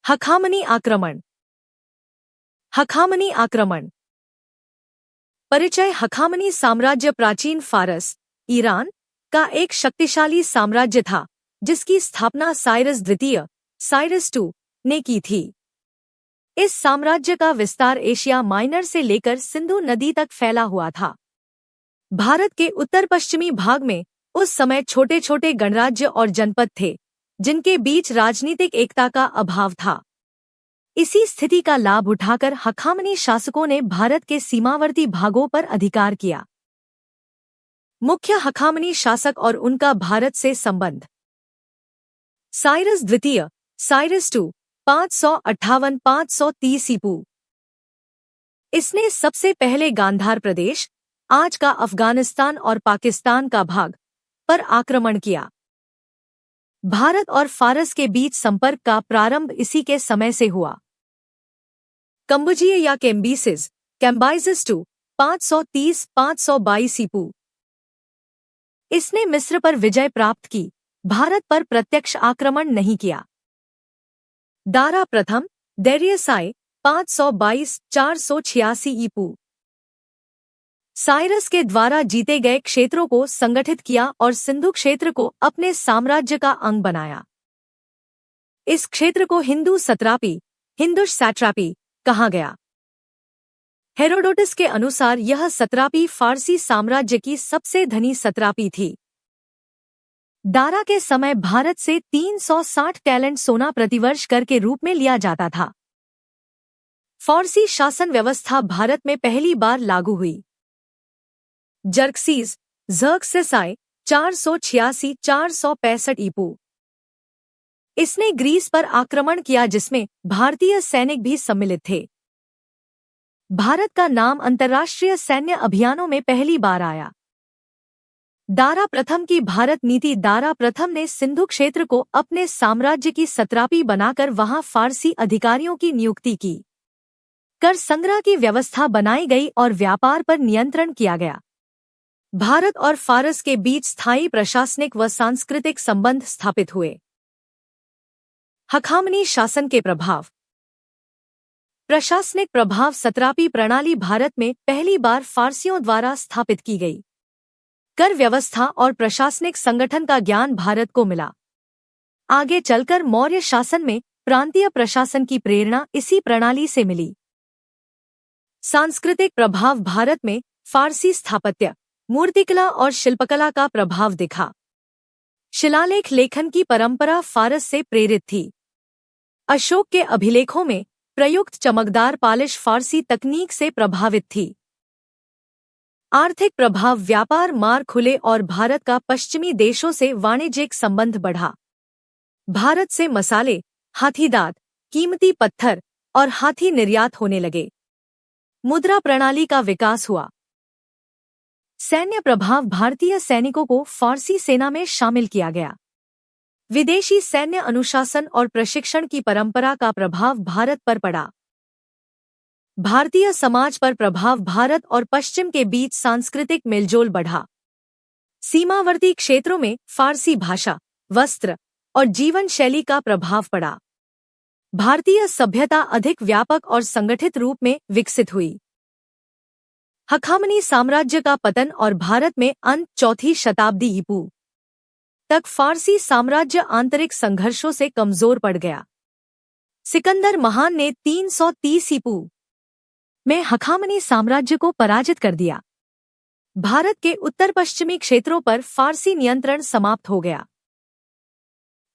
हखामनी आक्रमण। हखामनी आक्रमण। परिचय। हखामनी साम्राज्य प्राचीन फारस, ईरान का एक शक्तिशाली साम्राज्य था जिसकी स्थापना साइरस द्वितीय साइरस II ने की थी। इस साम्राज्य का विस्तार एशिया माइनर से लेकर सिंधु नदी तक फैला हुआ था। भारत के उत्तर पश्चिमी भाग में उस समय छोटे छोटे गणराज्य और जनपद थे जिनके बीच राजनीतिक एकता का अभाव था। इसी स्थिति का लाभ उठाकर हखामनी शासकों ने भारत के सीमावर्ती भागों पर अधिकार किया। मुख्य हखामनी शासक और उनका भारत से संबंध। साइरस द्वितीय साइरस II 558-530 ईपू। इसने सबसे पहले गांधार प्रदेश, आज का अफगानिस्तान और पाकिस्तान का भाग, पर आक्रमण किया। भारत और फारस के बीच संपर्क का प्रारंभ इसी के समय से हुआ। कंबुजिया या कैम्बाइसिस II 530-522 ईपू। इसने मिस्र पर विजय प्राप्त की, भारत पर प्रत्यक्ष आक्रमण नहीं किया। दारा प्रथम दैरियस I 522-486 ईपू। साइरस के द्वारा जीते गए क्षेत्रों को संगठित किया और सिंधु क्षेत्र को अपने साम्राज्य का अंग बनाया। इस क्षेत्र को हिंदू सत्रापी, हिंदुश सैट्रैपी कहा गया। हेरोडोटस के अनुसार यह सत्रापी फारसी साम्राज्य की सबसे धनी सत्रापी थी। दारा के समय भारत से 360 टैलेंट सोना प्रतिवर्ष कर के रूप में लिया जाता था। फारसी शासन व्यवस्था भारत में पहली बार लागू हुई। जर्कसीज I 486-465 ईपू। इसने ग्रीस पर आक्रमण किया जिसमें भारतीय सैनिक भी सम्मिलित थे। भारत का नाम अंतर्राष्ट्रीय सैन्य अभियानों में पहली बार आया। दारा प्रथम की भारत नीति। दारा प्रथम ने सिंधु क्षेत्र को अपने साम्राज्य की सत्रापी बनाकर वहां फारसी अधिकारियों की नियुक्ति की। कर संग्रह की व्यवस्था बनाई गई और व्यापार पर नियंत्रण किया गया। भारत और फारस के बीच स्थायी प्रशासनिक व सांस्कृतिक संबंध स्थापित हुए। हखामनी शासन के प्रभाव। प्रशासनिक प्रभाव। सत्रापी प्रणाली भारत में पहली बार फारसियों द्वारा स्थापित की गई। कर व्यवस्था और प्रशासनिक संगठन का ज्ञान भारत को मिला। आगे चलकर मौर्य शासन में प्रांतीय प्रशासन की प्रेरणा इसी प्रणाली से मिली। सांस्कृतिक प्रभाव। भारत में फारसी स्थापत्य, मूर्तिकला और शिल्पकला का प्रभाव दिखा। शिलालेख लेखन की परंपरा फारस से प्रेरित थी। अशोक के अभिलेखों में प्रयुक्त चमकदार पालिश फारसी तकनीक से प्रभावित थी। आर्थिक प्रभाव। व्यापार मार्ग खुले और भारत का पश्चिमी देशों से वाणिज्यिक संबंध बढ़ा। भारत से मसाले, हाथीदांत, कीमती पत्थर और हाथी निर्यात होने लगे। मुद्रा प्रणाली का विकास हुआ। सैन्य प्रभाव। भारतीय सैनिकों को फारसी सेना में शामिल किया गया। विदेशी सैन्य अनुशासन और प्रशिक्षण की परंपरा का प्रभाव भारत पर पड़ा। भारतीय समाज पर प्रभाव। भारत और पश्चिम के बीच सांस्कृतिक मेलजोल बढ़ा। सीमावर्ती क्षेत्रों में फारसी भाषा, वस्त्र और जीवन शैली का प्रभाव पड़ा। भारतीय सभ्यता अधिक व्यापक और संगठित रूप में विकसित हुई। हखामनी साम्राज्य का पतन और भारत में अंत। 4वीं शताब्दी ईपू तक फारसी साम्राज्य आंतरिक संघर्षों से कमजोर पड़ गया। सिकंदर महान ने 330 ईपू में हखामनी साम्राज्य को पराजित कर दिया। भारत के उत्तर पश्चिमी क्षेत्रों पर फारसी नियंत्रण समाप्त हो गया।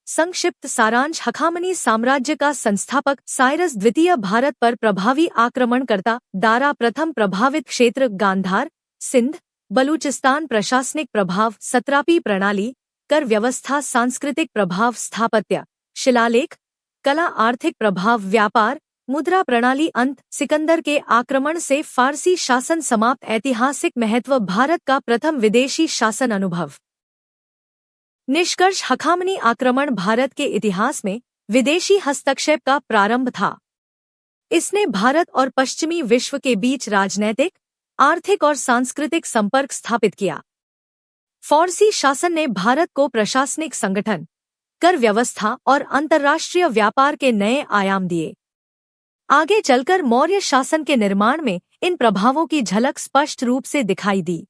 संक्षिप्त सारांश। हखामनी साम्राज्य का संस्थापक साइरस द्वितीय। भारत पर प्रभावी आक्रमणकर्ता दारा प्रथम। प्रभावित क्षेत्र गांधार, सिंध, बलूचिस्तान। प्रशासनिक प्रभाव। सत्रापी प्रणाली, कर व्यवस्था। सांस्कृतिक प्रभाव। स्थापत्य, शिलालेख, कला। आर्थिक प्रभाव। व्यापार, मुद्रा प्रणाली। अंत। सिकंदर के आक्रमण से फारसी शासन समाप्त। ऐतिहासिक महत्व। भारत का प्रथम विदेशी शासन अनुभव। निष्कर्ष। हखामनी आक्रमण भारत के इतिहास में विदेशी हस्तक्षेप का प्रारंभ था। इसने भारत और पश्चिमी विश्व के बीच राजनैतिक, आर्थिक और सांस्कृतिक संपर्क स्थापित किया। फारसी शासन ने भारत को प्रशासनिक संगठन, कर व्यवस्था और अंतर्राष्ट्रीय व्यापार के नए आयाम दिए। आगे चलकर मौर्य शासन के निर्माण में इन प्रभावों की झलक स्पष्ट रूप से दिखाई दी।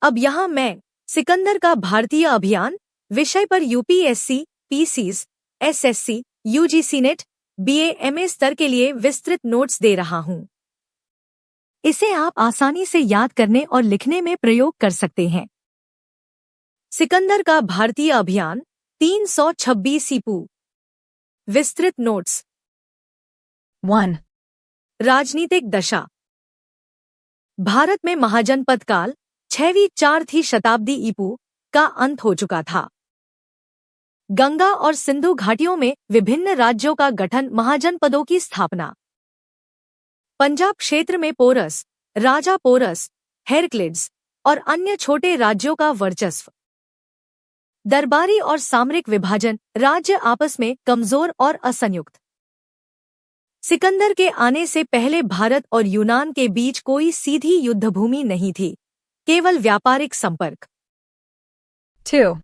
अब यहाँ मैं सिकंदर का भारतीय अभियान विषय पर UPSC, PCS, SSC, UGC NET, BA, MA स्तर के लिए विस्तृत नोट्स दे रहा हूँ। इसे आप आसानी से याद करने और लिखने में प्रयोग कर सकते हैं। सिकंदर का भारतीय अभियान 326 ईपू। विस्तृत नोट्स। 1. राजनीतिक दशा। भारत में महाजनपद काल 6वीं-4वीं शताब्दी ईपू का अंत हो चुका था। गंगा और सिंधु घाटियों में विभिन्न राज्यों का गठन, महाजनपदों की स्थापना। पंजाब क्षेत्र में पोरस, राजा पोरस, हेरक्लिड्स और अन्य छोटे राज्यों का वर्चस्व। दरबारी और सामरिक विभाजन, राज्य आपस में कमजोर और असंयुक्त। सिकंदर के आने से पहले भारत और यूनान के बीच कोई सीधी युद्धभूमि नहीं थी, केवल व्यापारिक संपर्क। 2.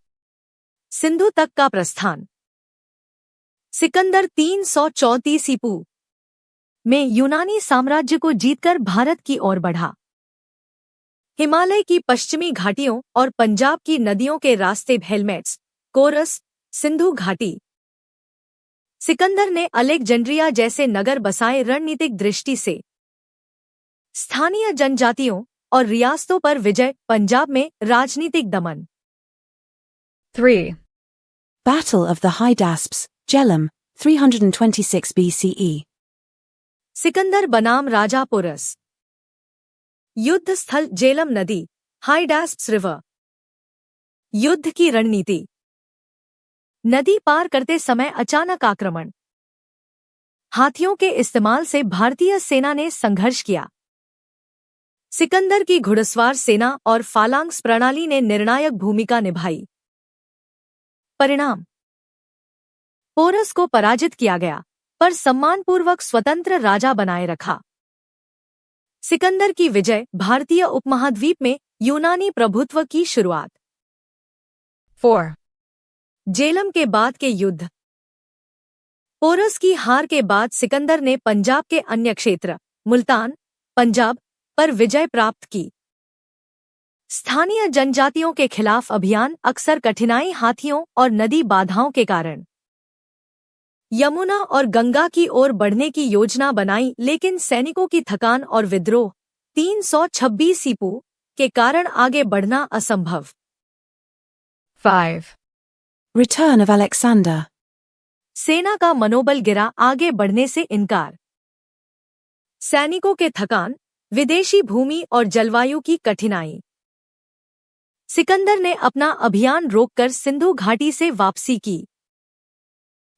सिंधु तक का प्रस्थान। सिकंदर 334 ईपू में यूनानी साम्राज्य को जीतकर भारत की ओर बढ़ा। हिमालय की पश्चिमी घाटियों और पंजाब की नदियों के रास्ते हेलमेट्स, कोरस, सिंधु घाटी। सिकंदर ने अलेक्जेंड्रिया जैसे नगर बसाए। रणनीतिक दृष्टि से स्थानीय जनजातियों और रियासतों पर विजय। पंजाब में राजनीतिक दमन। 3. Battle of the Hydaspes, Jhelum, 326 BCE. Sikandar बनाम राजा पोरस। युद्ध स्थल जेलम नदी, हाइडास्प्स रिवर। युद्ध की रणनीति। नदी पार करते समय अचानक आक्रमण। हाथियों के इस्तेमाल से भारतीय सेना ने संघर्ष किया। सिकंदर की घुड़सवार सेना और फालांक्स प्रणाली ने निर्णायक भूमिका निभाई। परिणाम। पोरस को पराजित किया गया, पर सम्मानपूर्वक स्वतंत्र राजा बनाए रखा। सिकंदर की विजय। भारतीय उपमहाद्वीप में यूनानी प्रभुत्व की शुरुआत। 4. जेलम के बाद के युद्ध। पोरस की हार के बाद सिकंदर ने पंजाब के अन्य क्षेत्र, मुल्तान, पंजाब, पर विजय प्राप्त की। स्थानीय जनजातियों के खिलाफ अभियान, अक्सर कठिनाई हाथियों और नदी बाधाओं के कारण। यमुना और गंगा की ओर बढ़ने की योजना बनाई, लेकिन सैनिकों की थकान और विद्रोह 326 ईपू के कारण आगे बढ़ना असंभव। 5. Return of Alexander. सेना का मनोबल गिरा, आगे बढ़ने से इनकार। सैनिकों के थकान, विदेशी भूमि और जलवायु की कठिनाई। सिकंदर ने अपना अभियान रोककर सिंधु घाटी से वापसी की।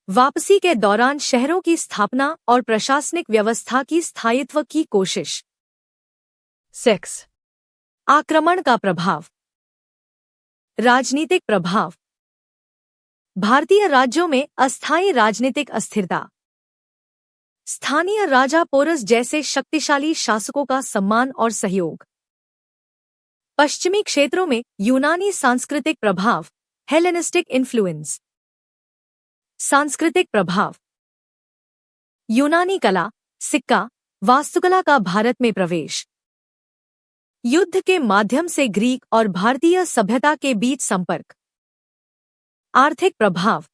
वापसी के दौरान शहरों की स्थापना और प्रशासनिक व्यवस्था की स्थायित्व की कोशिश। 6. आक्रमण का प्रभाव। राजनीतिक प्रभाव। भारतीय राज्यों में अस्थायी राजनीतिक अस्थिरता। स्थानीय राजा पोरस जैसे शक्तिशाली शासकों का सम्मान और सहयोग। पश्चिमी क्षेत्रों में यूनानी सांस्कृतिक प्रभाव, हेलेनिस्टिक इन्फ्लुएंस। सांस्कृतिक प्रभाव। यूनानी कला, सिक्का, वास्तुकला का भारत में प्रवेश। युद्ध के माध्यम से ग्रीक और भारतीय सभ्यता के बीच संपर्क। आर्थिक प्रभाव।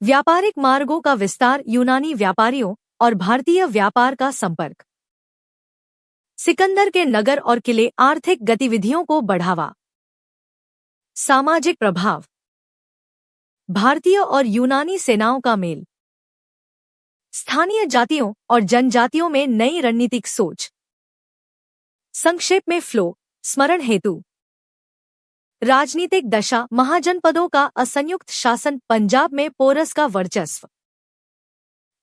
व्यापारिक मार्गों का विस्तार, यूनानी व्यापारियों और भारतीय व्यापार का संपर्क। सिकंदर के नगर और किले, आर्थिक गतिविधियों को बढ़ावा। सामाजिक प्रभाव। भारतीय और यूनानी सेनाओं का मेल। स्थानीय जातियों और जनजातियों में नई रणनीतिक सोच। संक्षेप में फ्लो, स्मरण हेतु। राजनीतिक दशा, महाजनपदों का असंयुक्त शासन, पंजाब में पोरस का वर्चस्व।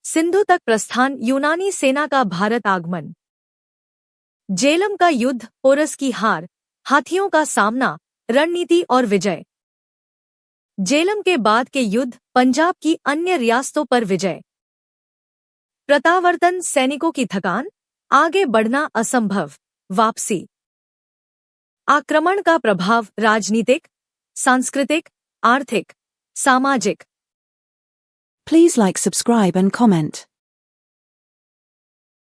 सिंधु तक प्रस्थान, यूनानी सेना का भारत आगमन। जेलम का युद्ध, पोरस की हार, हाथियों का सामना, रणनीति और विजय। जेलम के बाद के युद्ध, पंजाब की अन्य रियासतों पर विजय। प्रत्यावर्तन, सैनिकों की थकान, आगे बढ़ना असंभव, वापसी। आक्रमण का प्रभाव, राजनीतिक, सांस्कृतिक, आर्थिक, सामाजिक। Please like, subscribe and comment.